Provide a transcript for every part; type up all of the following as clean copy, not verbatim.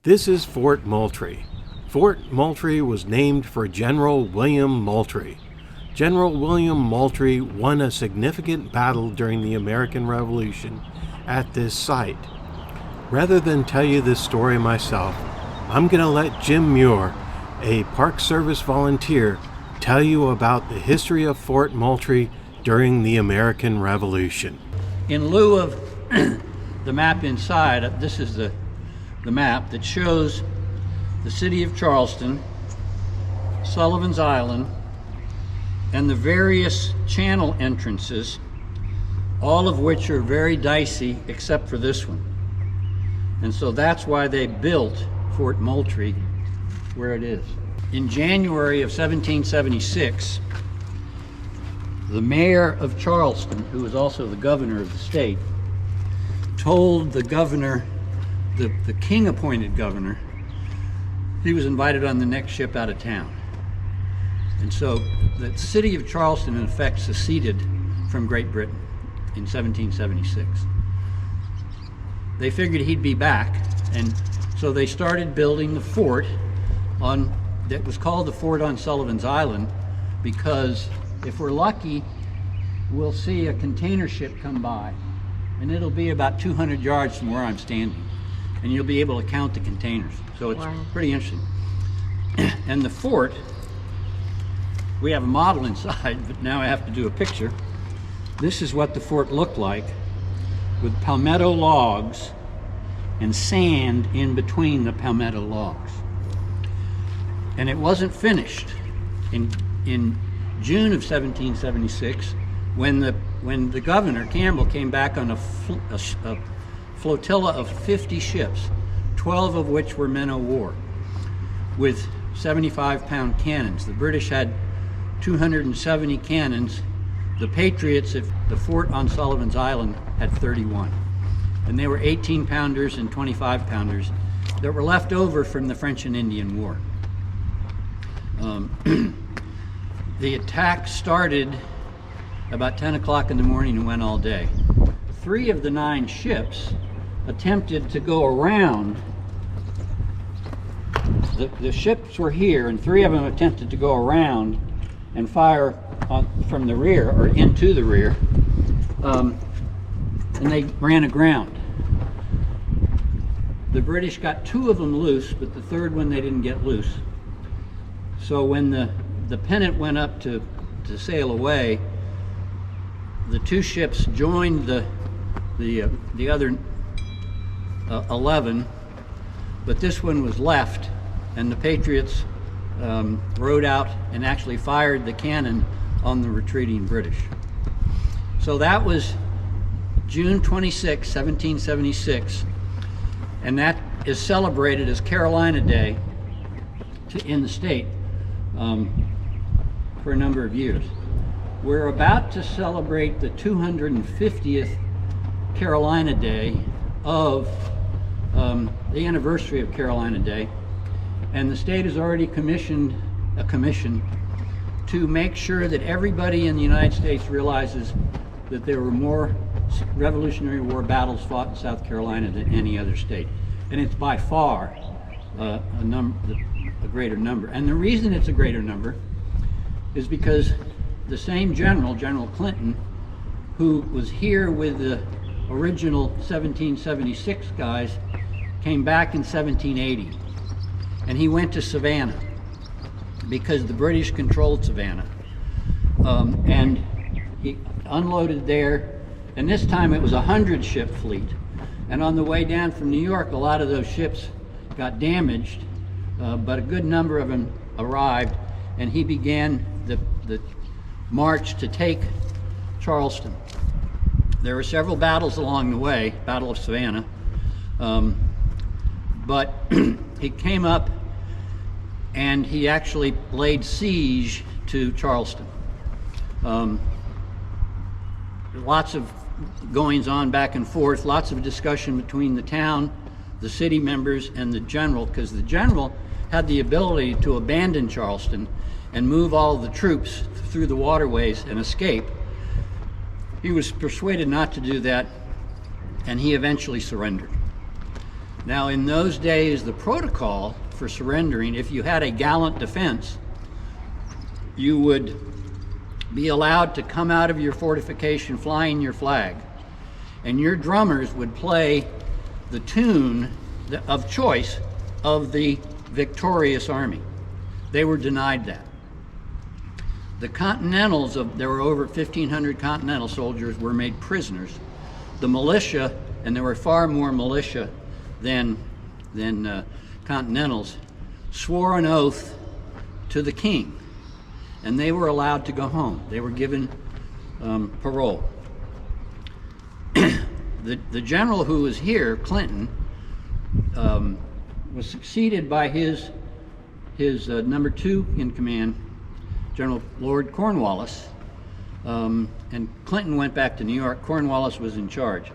This is Fort Moultrie. Fort Moultrie was named for General William Moultrie. General William Moultrie won a significant battle during the American Revolution at this site. Rather than tell you this story myself, I'm going to let Jim Muir, a Park Service volunteer, tell you about the history of Fort Moultrie during the American Revolution. In lieu of the map inside, this is the map that shows the city of Charleston, Sullivan's Island, and the various channel entrances, all of which are very dicey except for this one. And so that's why they built Fort Moultrie where it is. In January of 1776, the mayor of Charleston, who was also the governor of the state, told the governor, the king-appointed governor, he was invited on the next ship out of town. And so the city of Charleston, in effect, seceded from Great Britain in 1776. They figured he'd be back, and so they started building the fort that was called the fort on Sullivan's Island, because if we're lucky, we'll see a container ship come by, and it'll be about 200 yards from where I'm standing, and you'll be able to count the containers. So it's pretty interesting. And the fort, we have a model inside, but now I have to do a picture. This is what the fort looked like, with palmetto logs and sand in between the palmetto logs. And it wasn't finished in June of 1776 when the governor, Campbell, came back on a flotilla of 50 ships, 12 of which were men of war, with 75-pound cannons. The British had 270 cannons. The Patriots at the fort on Sullivan's Island had 31. And they were 18-pounders and 25-pounders that were left over from the French and Indian War. The attack started about 10 o'clock in the morning and went all day. 3 of the 9 ships attempted to go around. The ships were here, and 3 of them attempted to go around and fire from the rear, or into the rear, and they ran aground. The British got 2 of them loose, but the 3rd one they didn't get loose. So when the pennant went up to sail away, the 2 ships joined the other 11, but this one was left, and the Patriots rode out and actually fired the cannon on the retreating British. So that was June 26, 1776, and that is celebrated as Carolina Day in the state for a number of years. We're about to celebrate the 250th Carolina Day of the anniversary of Carolina Day, and the state has already commissioned a commission to make sure that everybody in the United States realizes that there were more Revolutionary War battles fought in South Carolina than any other state. And it's by far a greater number. And the reason it's a greater number is because the same general, General Clinton, who was here with the original 1776 guys, came back in 1780. And he went to Savannah because the British controlled Savannah. And he unloaded there, and this time it was a 100-ship fleet. And on the way down from New York, a lot of those ships got damaged, but a good number of them arrived, and he began the march to take Charleston. There were several battles along the way, Battle of Savannah, but he came up and he actually laid siege to Charleston. Lots of goings on back and forth, lots of discussion between the town, the city members, and the general, because the general had the ability to abandon Charleston and move all the troops through the waterways and escape. He was persuaded not to do that, and he eventually surrendered. Now, in those days, the protocol for surrendering, if you had a gallant defense, you would be allowed to come out of your fortification flying your flag, and your drummers would play the tune of choice of the victorious army. They were denied that. The Continentals, there were over 1,500 Continental soldiers, were made prisoners. The militia, and there were far more militia than Continentals, swore an oath to the king, and they were allowed to go home. They were given parole. The general who was here, Clinton, was succeeded by his number 2 in command, General Lord Cornwallis, and Clinton went back to New York. Cornwallis was in charge.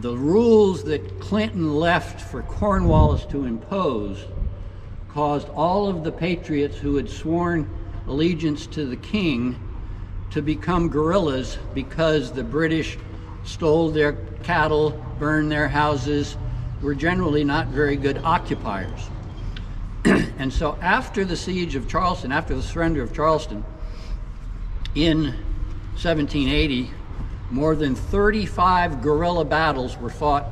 The rules that Clinton left for Cornwallis to impose caused all of the patriots who had sworn allegiance to the king to become guerrillas, because the British stole their cattle, burned their houses, were generally not very good occupiers. And so after the Siege of Charleston, after the surrender of Charleston in 1780, more than 35 guerrilla battles were fought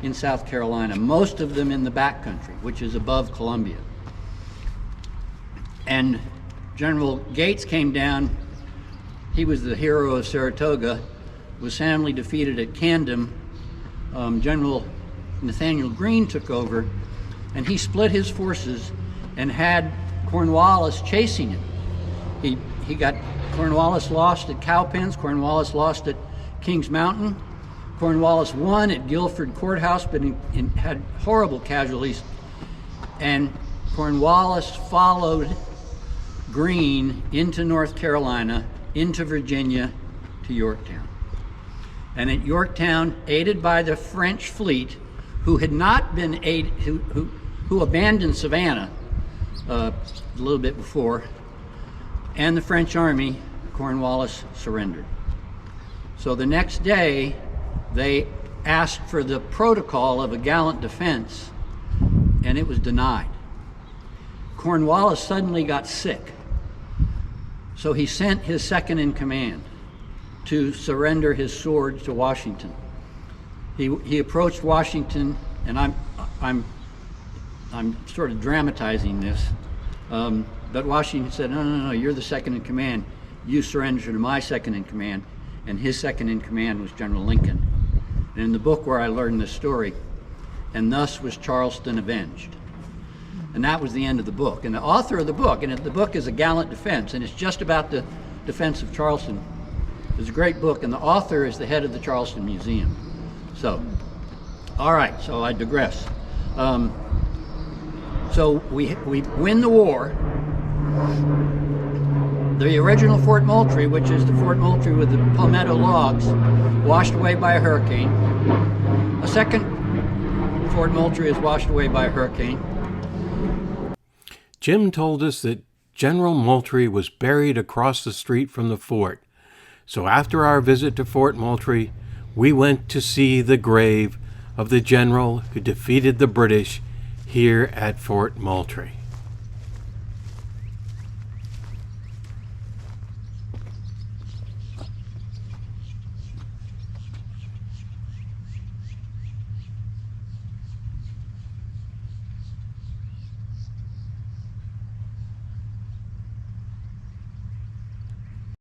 in South Carolina, most of them in the backcountry, which is above Columbia. And General Gates came down. He was the hero of Saratoga, was soundly defeated at Camden. General Nathaniel Greene took over, and he split his forces and had Cornwallis chasing him. Cornwallis lost at Cowpens, Cornwallis lost at Kings Mountain, Cornwallis won at Guilford Courthouse, but had horrible casualties, and Cornwallis followed Greene into North Carolina, into Virginia, to Yorktown. And at Yorktown, aided by the French fleet, who had not been who abandoned Savannah a little bit before, and the French army, Cornwallis surrendered. So the next day, they asked for the protocol of a gallant defense, and it was denied. Cornwallis suddenly got sick, so he sent his second in command to surrender his sword to Washington. He approached Washington, and I'm sort of dramatizing this, but Washington said, no, you're the second in command. You surrender to my second in command. And his second in command was General Lincoln. And in the book where I learned this story, and thus was Charleston avenged. And that was the end of the book. And the author of the book, and the book is A Gallant Defense, and it's just about the defense of Charleston. It's a great book, and the author is the head of the Charleston Museum. So, all right, so I digress. So we win the war. The original Fort Moultrie, which is the Fort Moultrie with the palmetto logs, washed away by a hurricane. A second Fort Moultrie is washed away by a hurricane. Jim told us that General Moultrie was buried across the street from the fort. So after our visit to Fort Moultrie, we went to see the grave of the general who defeated the British here at Fort Moultrie.